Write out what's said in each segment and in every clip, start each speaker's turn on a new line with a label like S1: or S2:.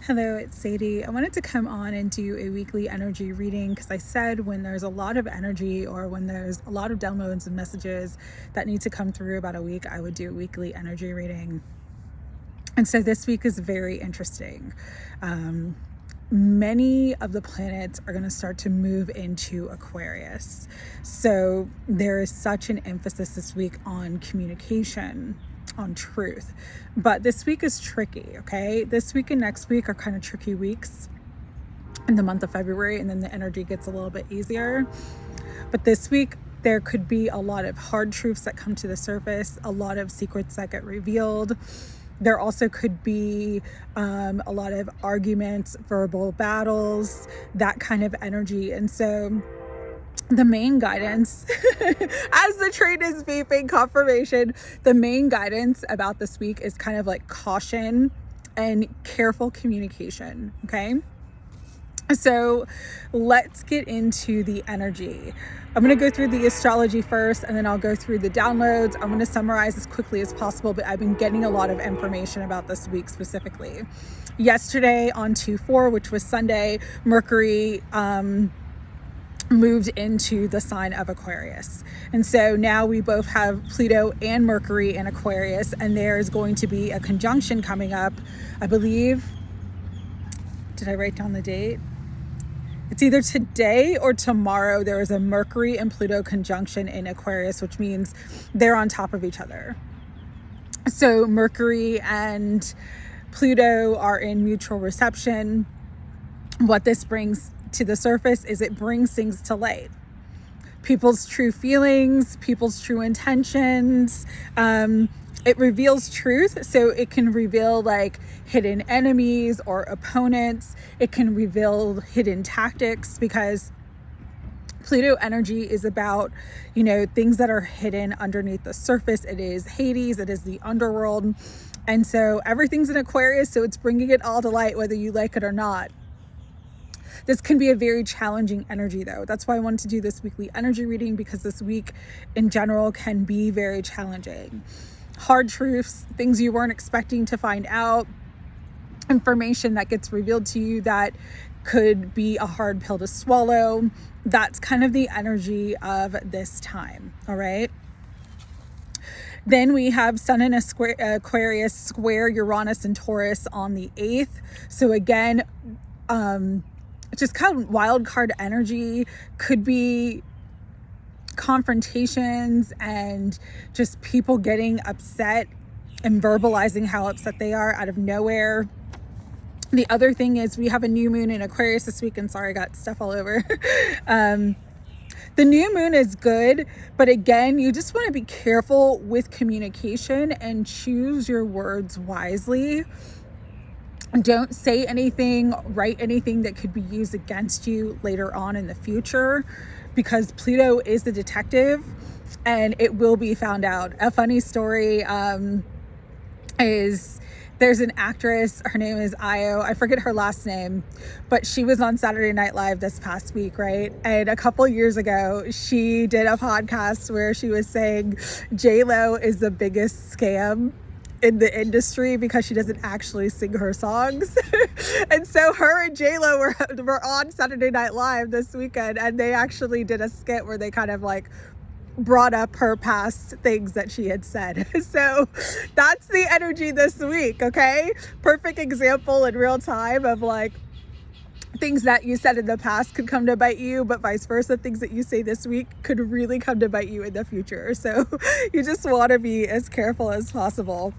S1: Hello, it's Sadie. I wanted to come on and do a weekly energy reading because I said when there's a lot of energy or when there's a lot of downloads and messages that need to come through about a week, I would do a weekly energy reading. And so this week is very interesting. Many of the planets are going to start to move into Aquarius. So there is such an emphasis this week on communication, on truth. But this week is tricky, okay? This week and next week are kind of tricky weeks in the month of February, and then the energy gets a little bit easier. But this week, there could be a lot of hard truths that come to the surface, a lot of secrets that get revealed. There also could be a lot of arguments, verbal battles, that kind of energy. And so the main guidance, as the train is beeping, confirmation, the main guidance about this week is kind of like caution and careful communication, okay? So let's get into the energy. I'm going to go through the astrology first, and then I'll go through the downloads. I'm going to summarize as quickly as possible, but I've been getting a lot of information about this week specifically. Yesterday on 2/4, which was Sunday, Mercury moved into the sign of Aquarius. And so now we both have Pluto and Mercury in Aquarius, and there's going to be a conjunction coming up, I believe. Did I write down the date? It's either today or tomorrow. There is a Mercury and Pluto conjunction in Aquarius, which means they're on top of each other. So Mercury and Pluto are in mutual reception. What this brings to the surface is it brings things to light. People's true feelings, people's true intentions. It reveals truth, so it can reveal like hidden enemies or opponents. It can reveal hidden tactics, because Pluto energy is about, things that are hidden underneath the surface. It is Hades, it is the underworld. And so everything's in Aquarius, so it's bringing it all to light, whether you like it or not. This can be a very challenging energy, though. That's why I wanted to do this weekly energy reading, because this week in general can be very challenging. Hard truths, things you weren't expecting to find out, information that gets revealed to you that could be a hard pill to swallow. That's kind of the energy of this time, all right? Then we have Sun in Aquarius square Uranus and Taurus on the 8th. So again, just kind of wild card energy, could be confrontations and just people getting upset and verbalizing how upset they are out of nowhere. The other thing is we have a new moon in Aquarius this week, and sorry, I got stuff all over. The new moon is good, but again, you just want to be careful with communication and choose your words wisely. Don't say anything, write anything that could be used against you later on in the future, because Pluto is the detective and it will be found out. A funny story is there's an actress, her name is Io, I forget her last name, but she was on Saturday Night Live this past week, right? And a couple years ago, she did a podcast where she was saying J-Lo is the biggest scam in the industry because she doesn't actually sing her songs. And so her and J-Lo were on Saturday Night Live this weekend, and they actually did a skit where they kind of like brought up her past things that she had said. So that's the energy this week, okay? Perfect example in real time of like things that you said in the past could come to bite you, but vice versa, things that you say this week could really come to bite you in the future. So you just want to be as careful as possible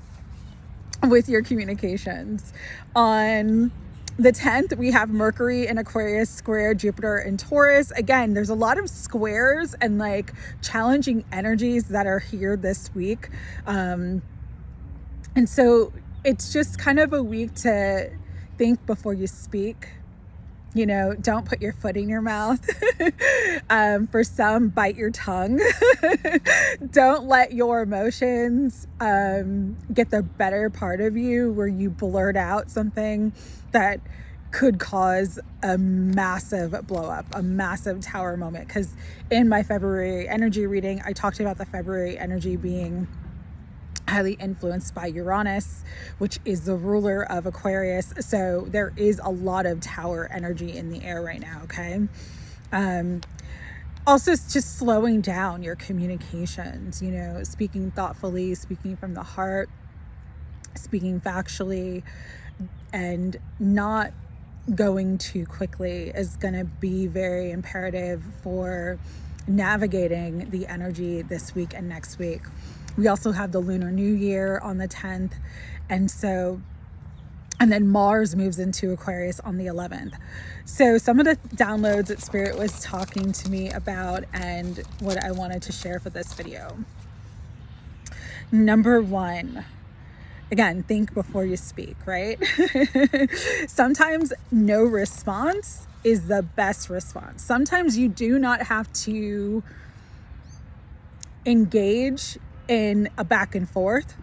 S1: with your communications. On the 10th, we have Mercury in Aquarius square Jupiter in Taurus. Again, there's a lot of squares and like challenging energies that are here this week. And so it's just kind of a week to think before you speak. Don't put your foot in your mouth. For some, bite your tongue. Don't let your emotions get the better part of you, where you blurt out something that could cause a massive blow up, a massive tower moment. Because in my February energy reading, I talked about the February energy being highly influenced by Uranus, which is the ruler of Aquarius. So there is a lot of tower energy in the air right now, okay? Also, it's just slowing down your communications, you know, speaking thoughtfully, speaking from the heart, speaking factually, and not going too quickly is going to be very imperative for navigating the energy this week and next week. We also have the Lunar New Year on the 10th. And then Mars moves into Aquarius on the 11th. So some of the downloads that Spirit was talking to me about and what I wanted to share for this video. Number one, again, think before you speak, right? Sometimes no response is the best response. Sometimes you do not have to engage in a back and forth.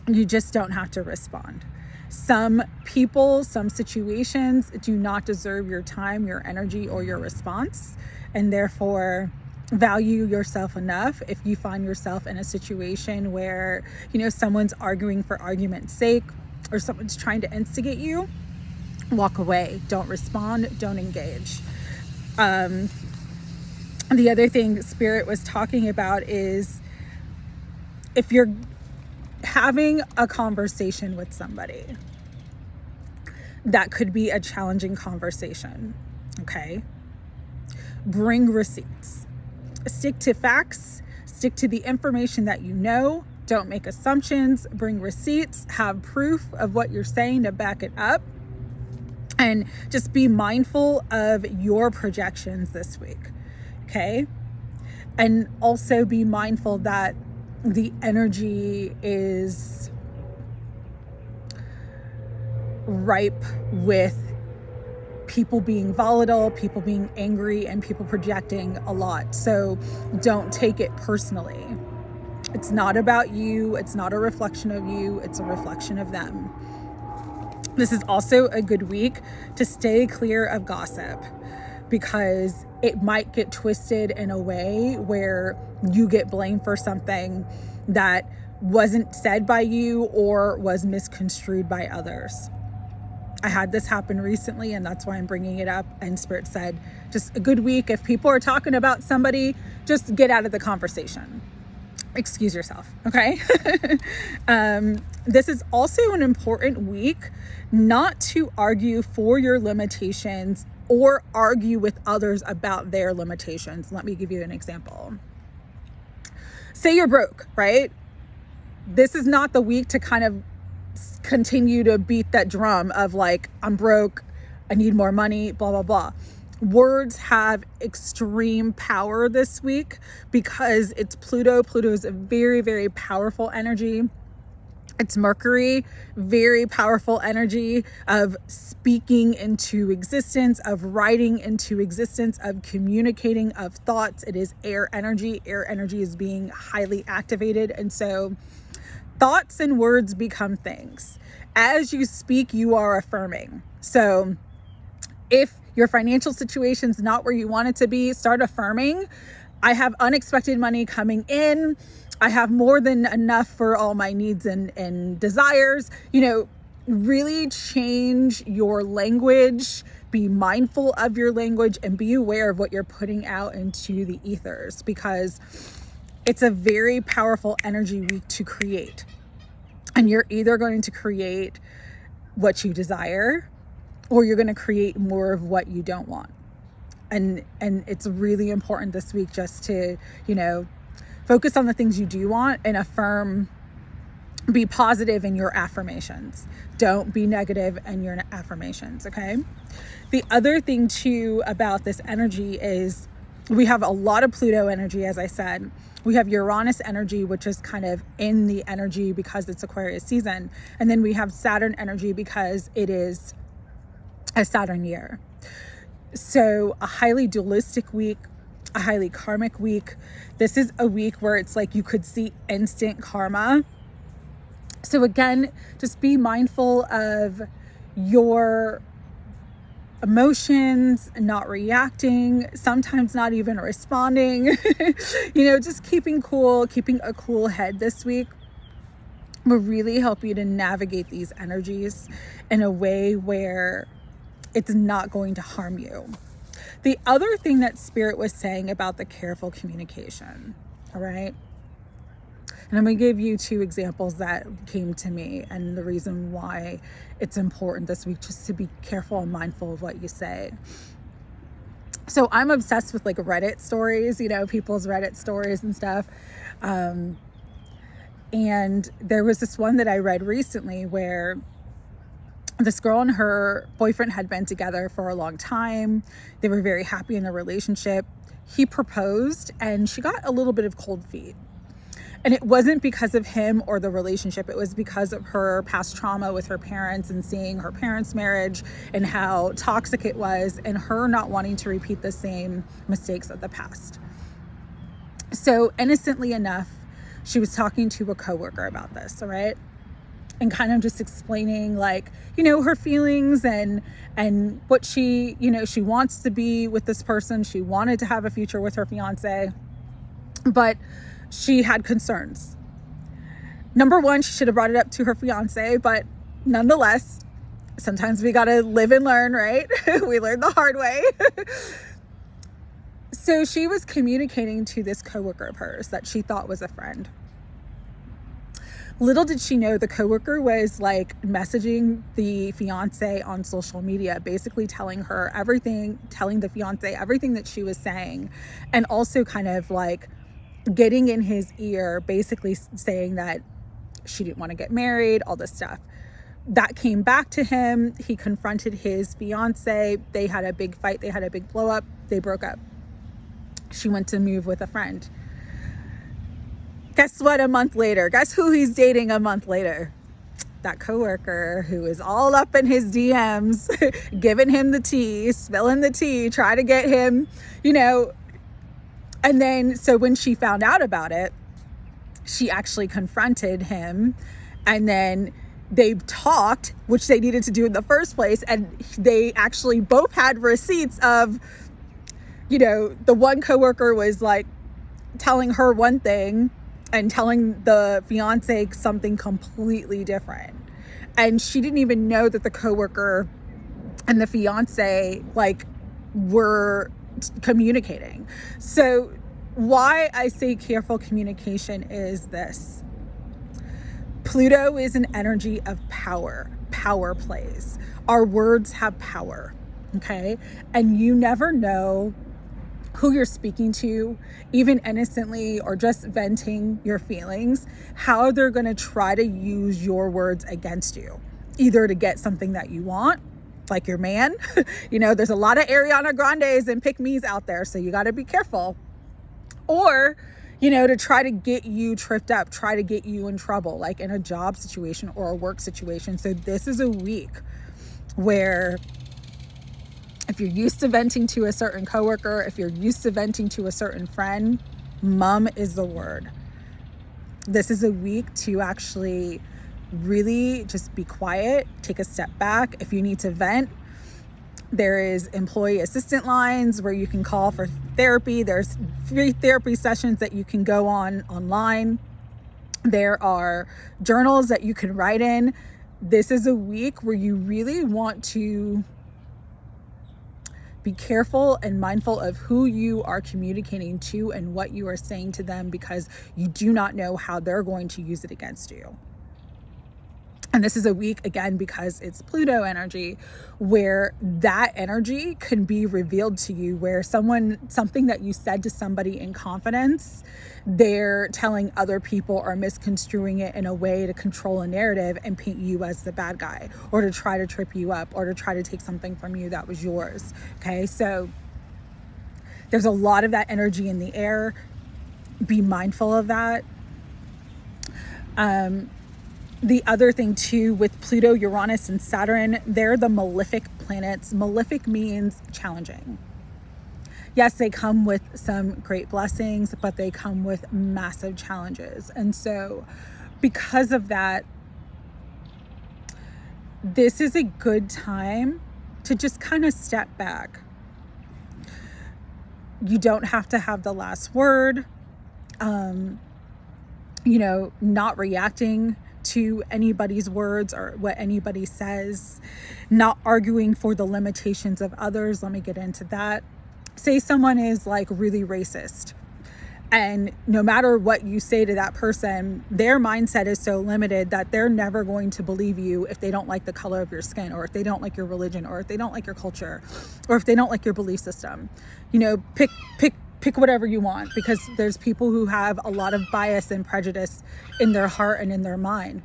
S1: You just don't have to respond. Some people, some situations do not deserve your time, your energy, or your response, and therefore value yourself enough. If you find yourself in a situation where, you know, someone's arguing for argument's sake, or someone's trying to instigate you, walk away. Don't respond. Don't engage. The other thing Spirit was talking about is if you're having a conversation with somebody, that could be a challenging conversation, okay? Bring receipts. Stick to facts. Stick to the information that you know. Don't make assumptions. Bring receipts. Have proof of what you're saying to back it up. And just be mindful of your projections this week, okay? And also be mindful that the energy is ripe with people being volatile, people being angry, and people projecting a lot. So don't take it personally. It's not about you. It's not a reflection of you. It's a reflection of them. This is also a good week to stay clear of gossip, because it might get twisted in a way where you get blamed for something that wasn't said by you or was misconstrued by others. I had this happen recently, and that's why I'm bringing it up. And Spirit said, just a good week. If people are talking about somebody, just get out of the conversation. Excuse yourself, okay? This is also an important week not to argue for your limitations or argue with others about their limitations. Let me give you an example. Say you're broke, right? This is not the week to kind of continue to beat that drum of like, I'm broke, I need more money, blah, blah, blah. Words have extreme power this week because it's Pluto. Pluto is a very, very powerful energy. It's Mercury, very powerful energy of speaking into existence, of writing into existence, of communicating, of thoughts. It is air energy. Air energy is being highly activated. And so thoughts and words become things. As you speak, you are affirming. So if your financial situation's not where you want it to be, start affirming. I have unexpected money coming in. I have more than enough for all my needs and desires. You know, really change your language, be mindful of your language, and be aware of what you're putting out into the ethers, because it's a very powerful energy week to create. And you're either going to create what you desire, or you're going to create more of what you don't want. And it's really important this week just to, you know, focus on the things you do want and affirm, be positive in your affirmations. Don't be negative in your affirmations, okay? The other thing too about this energy is we have a lot of Pluto energy, as I said. We have Uranus energy, which is kind of in the energy because it's Aquarius season. And then we have Saturn energy because it is a Saturn year. So a highly dualistic week, a highly karmic week. This is a week where it's like you could see instant karma. So again, just be mindful of your emotions, not reacting, sometimes not even responding, you know, just keeping cool, keeping a cool head this week. will really help you to navigate these energies in a way where it's not going to harm you. The other thing that Spirit was saying about the careful communication, all right? And I'm going to give you 2 examples that came to me, and the reason why it's important this week just to be careful and mindful of what you say. So I'm obsessed with like Reddit stories, you know, people's Reddit stories and stuff. And there was this one that I read recently where this girl and her boyfriend had been together for a long time. They were very happy in their relationship. He proposed and she got a little bit of cold feet. And it wasn't because of him or the relationship. It was because of her past trauma with her parents and seeing her parents' marriage and how toxic it was, and her not wanting to repeat the same mistakes of the past. So innocently enough, she was talking to a coworker about this, all right? And kind of just explaining, like, you know, her feelings and what she, you know, she wants to be with this person. She wanted to have a future with her fiance, but she had concerns. Number one, she should have brought it up to her fiance, but nonetheless, sometimes we got to live and learn, right? We learned the hard way. So she was communicating to this coworker of hers that she thought was a friend. Little did she know the coworker was like messaging the fiance on social media, basically telling her everything, telling the fiance everything that she was saying, and also kind of like getting in his ear, basically saying that she didn't want to get married, all this stuff. That came back to him. He confronted his fiance. They had a big fight. They had a big blow up. They broke up. She went to move with a friend. Guess what? A month later, guess who he's dating a month later? That coworker who is all up in his DMs, giving him the tea, spilling the tea, trying to get him, you know. And then, so when she found out about it, she actually confronted him, and then they talked, which they needed to do in the first place. And they actually both had receipts of, you know, the one coworker was like telling her one thing and telling the fiance something completely different. And she didn't even know that the coworker and the fiance like were communicating. So why I say careful communication is this. Pluto is an energy of power plays. Our words have power, okay? And you never know who you're speaking to, even innocently or just venting your feelings, how they're going to try to use your words against you, either to get something that you want, like your man. You know, there's a lot of Ariana Grandes and pick-me's out there, so you got to be careful. Or, you know, to try to get you tripped up, try to get you in trouble, like in a job situation or a work situation. So this is a week where if you're used to venting to a certain coworker, if you're used to venting to a certain friend, mum is the word. This is a week to actually really just be quiet, take a step back. If you need to vent, there is employee assistant lines where you can call for therapy. There's free therapy sessions that you can go on online. There are journals that you can write in. This is a week where you really want to be careful and mindful of who you are communicating to and what you are saying to them, because you do not know how they're going to use it against you. And this is a week, again, because it's Pluto energy, where that energy can be revealed to you, where something that you said to somebody in confidence, they're telling other people or misconstruing it in a way to control a narrative and paint you as the bad guy, or to try to trip you up, or to try to take something from you that was yours. Okay, so there's a lot of that energy in the air. Be mindful of that. The other thing too, with Pluto, Uranus, and Saturn, they're the malefic planets. Malefic means challenging. Yes, they come with some great blessings, but they come with massive challenges. And so because of that, this is a good time to just kind of step back. You don't have to have the last word. You know, not reacting to anybody's words or what anybody says, not arguing for the limitations of others. Let me get into that. Say someone is like really racist, and no matter what you say to that person, their mindset is so limited that they're never going to believe you if they don't like the color of your skin, or if they don't like your religion, or if they don't like your culture, or if they don't like your belief system. You know, pick whatever you want, because there's people who have a lot of bias and prejudice in their heart and in their mind.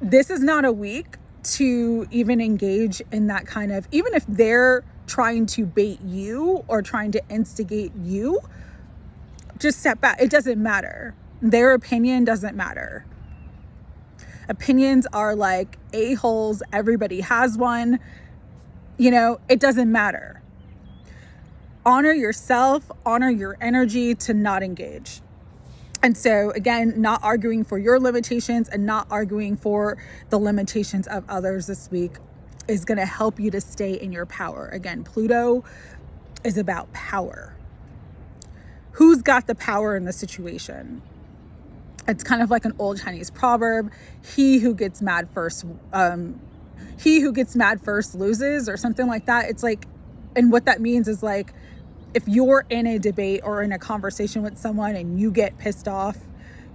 S1: This is not a week to even engage in that kind of, even if they're trying to bait you or trying to instigate you, just step back. It doesn't matter. Their opinion doesn't matter. Opinions are like a-holes. Everybody has one. You know, it doesn't matter. Honor yourself, honor your energy to not engage. And so again, not arguing for your limitations and not arguing for the limitations of others this week is going to help you to stay in your power. Again, Pluto is about power. Who's got the power in the situation? It's kind of like an old Chinese proverb: he who gets mad first loses, or something like that. It's like, and what that means is like, if you're in a debate or in a conversation with someone and you get pissed off,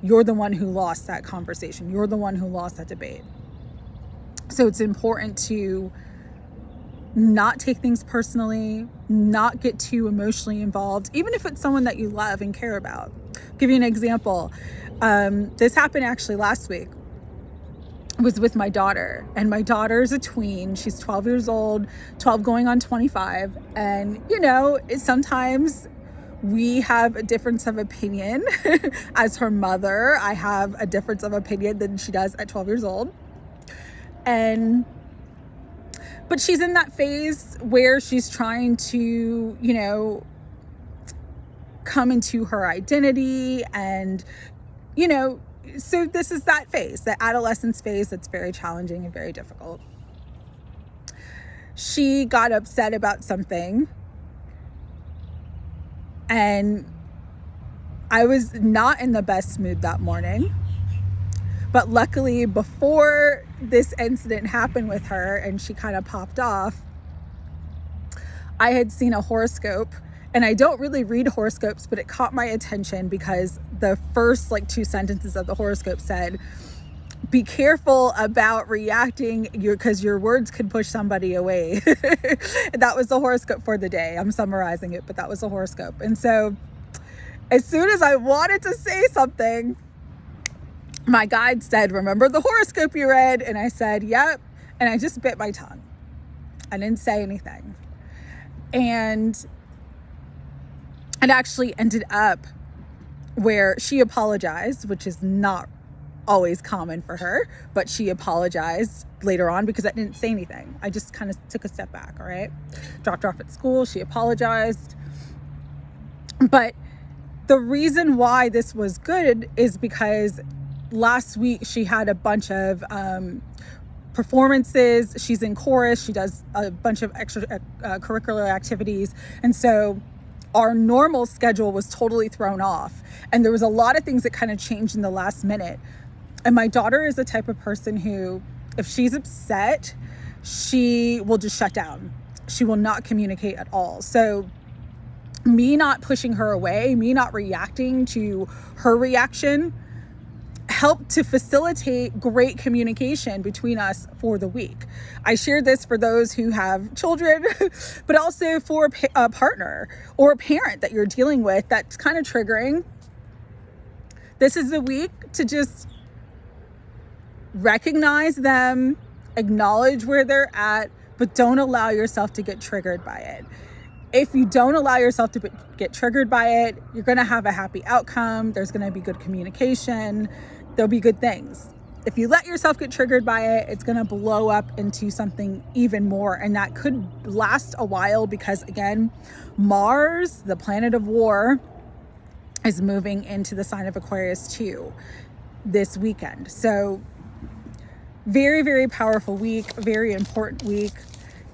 S1: you're the one who lost that conversation. You're the one who lost that debate. So it's important to not take things personally, not get too emotionally involved, even if it's someone that you love and care about. I'll give you an example. This happened actually last week. It was with my daughter, and my daughter is a tween. She's 12 years old, 12 going on 25. And, you know, sometimes we have a difference of opinion. As her mother, I have a difference of opinion than she does at 12 years old. But she's in that phase where she's trying to, you know, come into her identity, and, you know, so this is that phase, the adolescence phase, that's very challenging and very difficult. She got upset about something, and I was not in the best mood that morning. But luckily, before this incident happened with her and she kind of popped off, I had seen a horoscope. And I don't really read horoscopes, but it caught my attention because the first like 2 sentences of the horoscope said, be careful about reacting, because your words could push somebody away. That was the horoscope for the day. I'm summarizing it, but that was the horoscope. And so as soon as I wanted to say something, my guide said, remember the horoscope you read? And I said, yep. And I just bit my tongue. I didn't say anything. And it actually ended up where she apologized, which is not always common for her, but she apologized later on because I didn't say anything. I just kind of took a step back, all right? Dropped her off at school. She apologized. But the reason why this was good is because last week she had a bunch of performances. She's in chorus. She does a bunch of extra curricular activities. And so our normal schedule was totally thrown off. And there was a lot of things that kind of changed in the last minute. And my daughter is the type of person who, if she's upset, she will just shut down. She will not communicate at all. So me not pushing her away, me not reacting to her reaction, helped to facilitate great communication between us for the week. I shared this for those who have children, but also for a partner or a parent that you're dealing with that's kind of triggering. This is the week to just recognize them, acknowledge where they're at, but don't allow yourself to get triggered by it. If you don't allow yourself to get triggered by it, you're going to have a happy outcome. There's going to be good communication. There'll be good things. If you let yourself get triggered by it, it's going to blow up into something even more. And that could last a while because, again, Mars, the planet of war, is moving into the sign of Aquarius too this weekend. So very, very powerful week, very important week.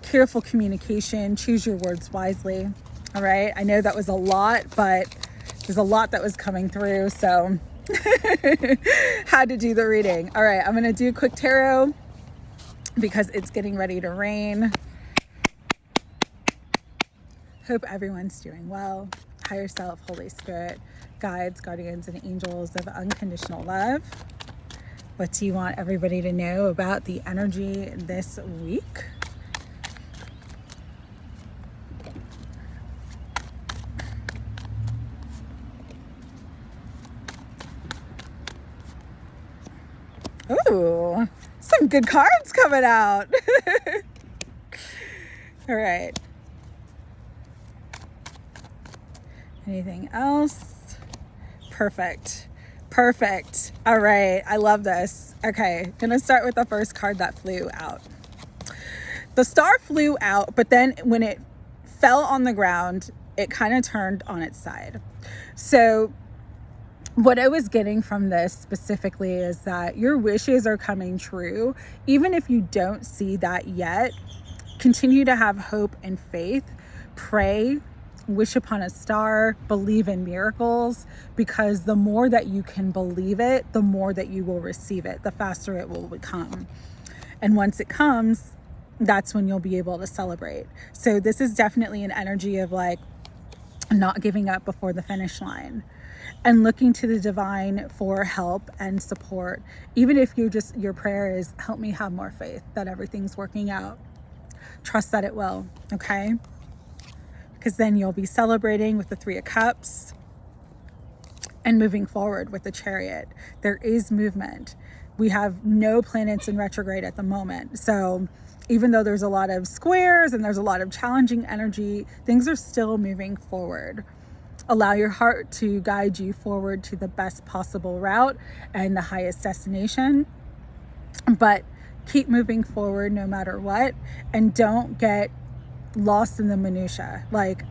S1: Careful communication, choose your words wisely. All right. I know that was a lot, but there's a lot that was coming through. So Had to do the reading. All right, I'm going to do a quick tarot because it's getting ready to rain. Hope everyone's doing well. Higher self, Holy Spirit, guides, guardians, and angels of unconditional love. What do you want everybody to know about the energy this week? Ooh, some good cards coming out. All right. Anything else? Perfect. Perfect. All right. I love this. Okay. Gonna start with the first card that flew out. The star flew out, but then when it fell on the ground, it kind of turned on its side. So what I was getting from this specifically is that your wishes are coming true. Even if you don't see that yet, continue to have hope and faith. Pray, wish upon a star, believe in miracles, because the more that you can believe it, the more that you will receive it, the faster it will come. And once it comes, that's when you'll be able to celebrate. So this is definitely an energy of like not giving up before the finish line and looking to the divine for help and support. Even if your prayer is, help me have more faith that everything's working out. Trust that it will, okay? Because then you'll be celebrating with the Three of Cups and moving forward with the Chariot. There is movement. We have no planets in retrograde at the moment. So even though there's a lot of squares and there's a lot of challenging energy, things are still moving forward. Allow your heart to guide you forward to the best possible route and the highest destination. But keep moving forward no matter what, and don't get lost in the minutia. Like,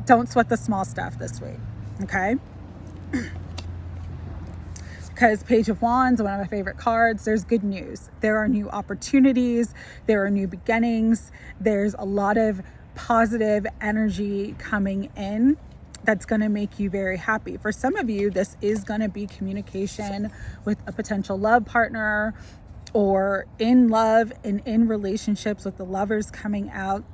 S1: don't sweat the small stuff this week, okay? Because Page of Wands, one of my favorite cards, there's good news. There are new opportunities. There are new beginnings. There's a lot of positive energy coming in that's going to make you very happy. For some of you, this is going to be communication with a potential love partner, or in love and in relationships with the Lovers coming out.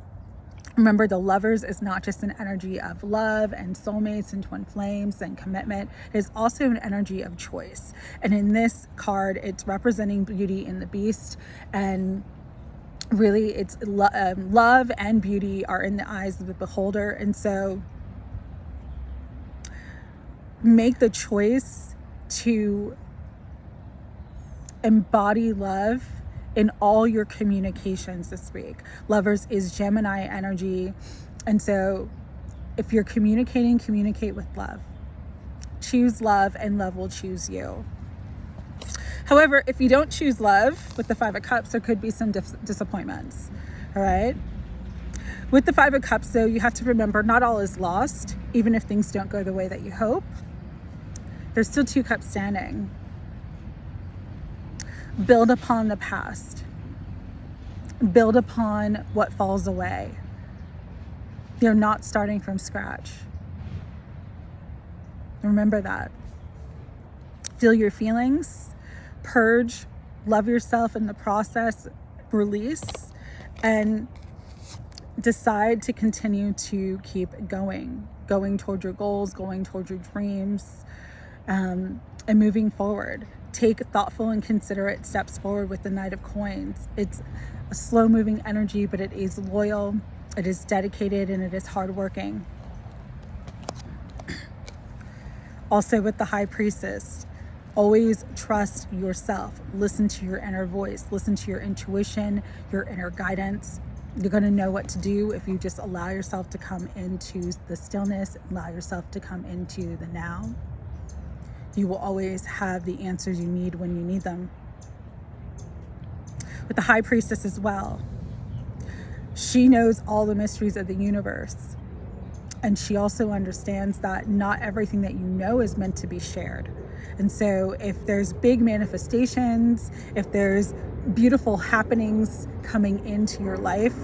S1: Remember, the Lovers is not just an energy of love and soulmates and twin flames and commitment. It is also an energy of choice. And in this card, it's representing Beauty and the Beast. And really, it's love and beauty are in the eyes of the beholder. And so make the choice to embody love in all your communications this week. Lovers is Gemini energy. And so if you're communicating, communicate with love. Choose love and love will choose you. However, if you don't choose love with the Five of Cups, there could be some disappointments. All right. With the Five of Cups, though, you have to remember not all is lost. Even if things don't go the way that you hope, there's still two cups standing. Build upon the past. Build upon what falls away. You're not starting from scratch. Remember that. Feel your feelings, purge, love yourself in the process, release, and decide to continue to keep going toward your goals, going toward your dreams, and moving forward. Take thoughtful and considerate steps forward with the Knight of Coins. It's a slow moving energy, but it is loyal, it is dedicated, and it is hardworking. Also with the High Priestess, always trust yourself. Listen to your inner voice. Listen to your intuition, your inner guidance. You're going to know what to do if you just allow yourself to come into the stillness, allow yourself to come into the now. You will always have the answers you need when you need them. With the High Priestess as well, she knows all the mysteries of the universe. And she also understands that not everything that you know is meant to be shared. And so if there's big manifestations, if there's beautiful happenings coming into your life,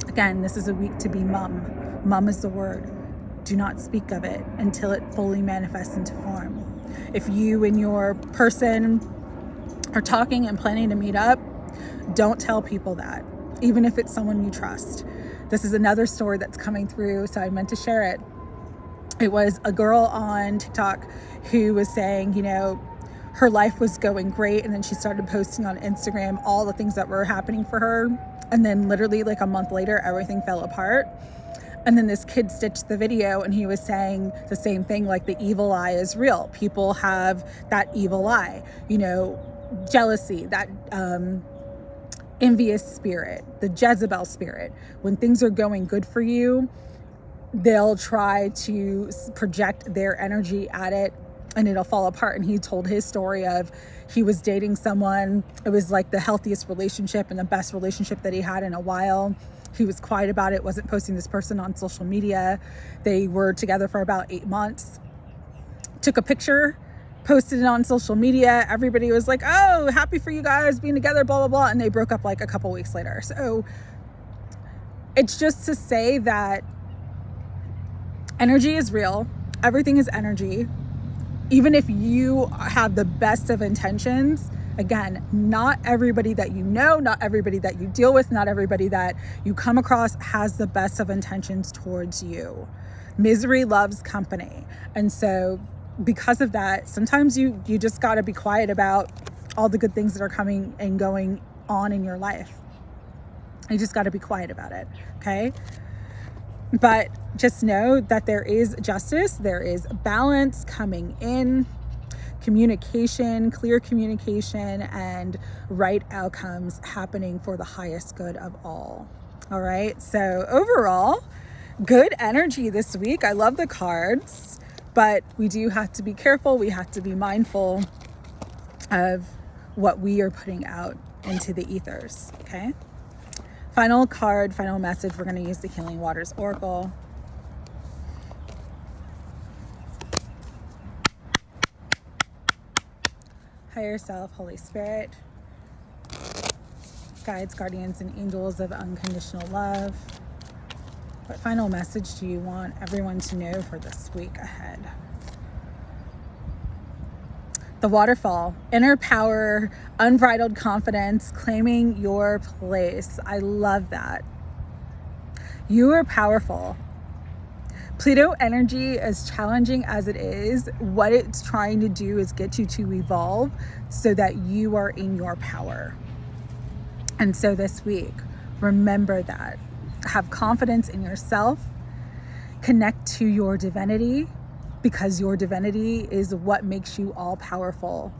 S1: again, this is a week to be mum. Mum is the word. Do not speak of it until it fully manifests into form. If you and your person are talking and planning to meet up, don't tell people that, even if it's someone you trust. This is another story that's coming through, so I meant to share it. It was a girl on TikTok who was saying, you know, her life was going great, and then she started posting on Instagram all the things that were happening for her, and then literally like a month later, everything fell apart. And then this kid stitched the video, and he was saying the same thing, like the evil eye is real. People have that evil eye, you know, jealousy, that envious spirit, the Jezebel spirit. When things are going good for you, they'll try to project their energy at it, and it'll fall apart. And he told his story of, he was dating someone. It was like the healthiest relationship and the best relationship that he had in a while. He was quiet about it, wasn't posting this person on social media. They were together for about 8 months. Took a picture, posted it on social media. Everybody was like, oh, happy for you guys being together, blah, blah, blah. And they broke up like a couple weeks later. So it's just to say that energy is real. Everything is energy. Even if you have the best of intentions, again, not everybody that you know, not everybody that you deal with, not everybody that you come across has the best of intentions towards you. Misery loves company. And so because of that, sometimes you just got to be quiet about all the good things that are coming and going on in your life. You just got to be quiet about it, okay? But just know that there is justice, there is balance coming in, communication, clear communication, and right outcomes happening for the highest good of all. All right, so overall, good energy this week. I love the cards, but we do have to be careful. We have to be mindful of what we are putting out into the ethers, okay? Final card, final message, we're going to use the Healing Waters Oracle. Higher self, Holy Spirit, guides, guardians, and angels of unconditional love. What final message do you want everyone to know for this week ahead? The waterfall, inner power, unbridled confidence, claiming your place. I love that. You are powerful. Pluto energy, as challenging as it is, what it's trying to do is get you to evolve so that you are in your power. And so this week, remember that. Have confidence in yourself. Connect to your divinity, because your divinity is what makes you all powerful.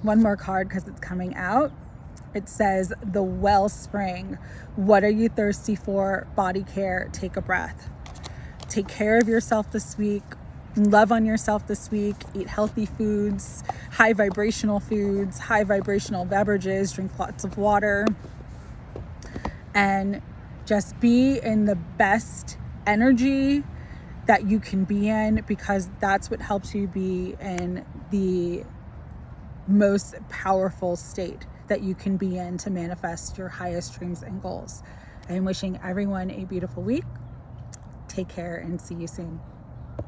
S1: One more card because it's coming out. It says the wellspring. What are you thirsty for? Body care. Take a breath. Take care of yourself this week. Love on yourself this week. Eat healthy foods, high vibrational foods, high vibrational beverages. Drink lots of water. And just be in the best energy that you can be in, because that's what helps you be in the most powerful state that you can be in to manifest your highest dreams and goals. I'm wishing everyone a beautiful week. Take care and see you soon.